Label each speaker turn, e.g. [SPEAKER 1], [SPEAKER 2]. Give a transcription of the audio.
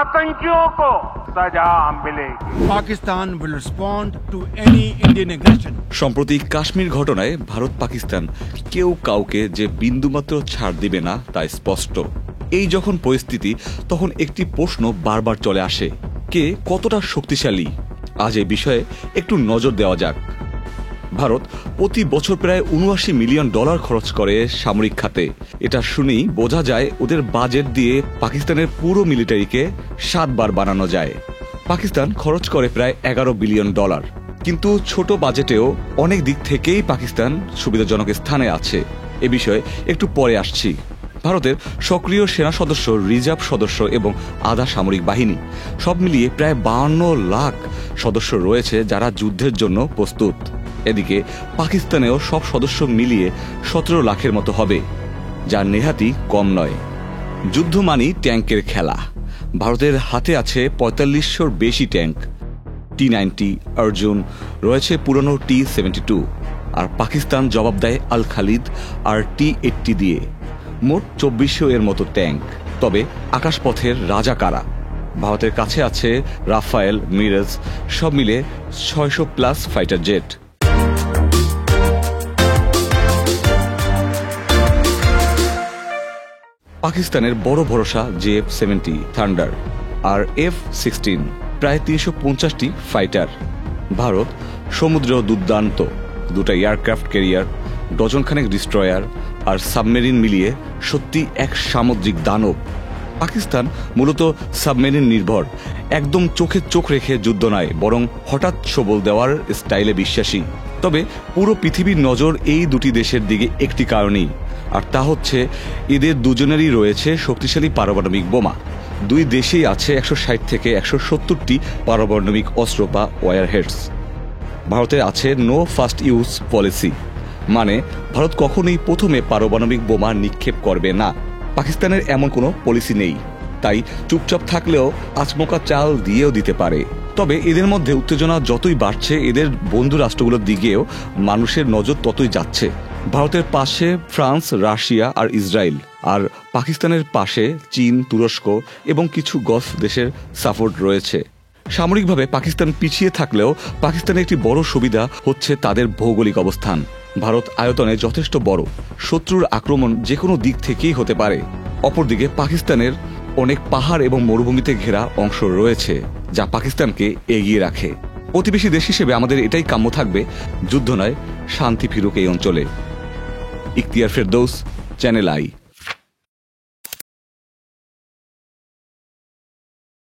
[SPEAKER 1] आतंकियों को सजा मिलेगी।
[SPEAKER 2] Pakistan will respond to any Indian aggression.
[SPEAKER 3] সম্প্রতি কাশ্মীর ঘটনায় ভারত পাকিস্তান কেউ কাউকে যে বিন্দুমাত্র ছাড় দিবে না তা স্পষ্ট। এই যখন পরিস্থিতি, তখন একটি প্রশ্ন বারবার চলে আসে, কে কতটা শক্তিশালী? আজ এই বিষয়ে একটু নজর দেওয়া যাক। ভারত প্রতি বছর প্রায় $79 মিলিয়ন খরচ করে সামরিক খাতে। এটা শুনেই বোঝা যায় ওদের বাজেট দিয়ে পাকিস্তানের পুরো মিলিটারিকে 7 বার বানানো যায়। পাকিস্তান খরচ করে প্রায় $11 বিলিয়ন। কিন্তু ছোট বাজেটেও অনেক দিক থেকেই পাকিস্তান সুবিধাজনক স্থানে আছে। এ বিষয়ে একটু পরে আসছি। ভারতের সক্রিয় সেনা সদস্য, রিজার্ভ সদস্য এবং আধা সামরিক বাহিনী সব মিলিয়ে প্রায় 52 লাখ সদস্য রয়েছে যারা যুদ্ধের জন্য প্রস্তুত। এদিকে পাকিস্তানেও সব সদস্য মিলিয়ে 17 লাখের মতো হবে, যা নেহাতই কম নয়। যুদ্ধ মানেই ট্যাঙ্কের খেলা। ভারতের হাতে আছে 4500-র বেশি ট্যাঙ্ক। T-90, অর্জুন, রয়েছে পুরনো T-72, আর পাকিস্তান জবাব দেয় আল খালিদ আর T-80 দিয়ে। মোট 2400 এর মতো ট্যাঙ্ক। তবে আকাশপথের রাজা কারা? ভারতের কাছে আছে রাফায়েল, মিরাজ, সব মিলে 600+ ফাইটার জেট। পাকিস্তানের বড় ভরসা JF-70 থান্ডার আর F-16, প্রায় 350টি ফাইটার। ভারত সমুদ্রেও দুর্দান্ত, 2টা এয়ারক্রাফট ক্যারিয়ার, ডজনখানেক ডিস্ট্রয়ার আর সাবমেরিন মিলিয়ে সত্যি এক সামুদ্রিক দানব। পাকিস্তান মূলত সাবমেরিন নির্ভর, একদম চোখে চোখ রেখে যুদ্ধ নয়, বরং হঠাৎ সবল দেওয়ার স্টাইলে বিশ্বাসী। তবে পুরো পৃথিবীর নজর এই দুটি দেশের দিকে একটি কারণেই, আর তা হচ্ছে এদের দুজনেরই রয়েছে শক্তিশালী পারমাণবিক বোমা। দুই দেশেই আছে 160 থেকে 170টি পারমাণবিক অস্ত্র বা ওয়ারহেডস। ভারতের আছে নো ফার্স্ট ইউজ পলিসি, মানে ভারত কখনোই প্রথমে পারমাণবিক বোমা নিক্ষেপ করবে না। পাকিস্তানের এমন কোনো পলিসি নেই, তাই চুপচাপ থাকলেও আচমকা চাল দিয়েও দিতে পারে। তবে এদের মধ্যে উত্তেজনা যতই বাড়ছে, এদের বন্ধু রাষ্ট্রগুলোর দিকেও মানুষের নজর ততই যাচ্ছে। ভারতের পাশে ফ্রান্স, রাশিয়া আর ইসরায়েল, আর পাকিস্তানের পাশে চীন, তুরস্ক এবং কিছু গলফ দেশের সাপোর্ট রয়েছে। সামরিকভাবে পাকিস্তান পিছিয়ে থাকলেও পাকিস্তানের একটি বড় সুবিধা হচ্ছে তাদের ভৌগোলিক অবস্থান। ভারত আয়তনে যথেষ্ট বড়, শত্রুর আক্রমণ যে কোনো দিক থেকেই হতে পারে। অপরদিকে পাকিস্তানের অনেক পাহাড় এবং মরুভূমিতে ঘেরা অংশ রয়েছে, যা পাকিস্তানকে এগিয়ে রাখে। প্রতিবেশী দেশ হিসেবে আমাদের এটাই কাম্য থাকবে, যুদ্ধ নয়, শান্তি ফিরুক এই অঞ্চলে। Ikhtiyar Ferdous, channel I.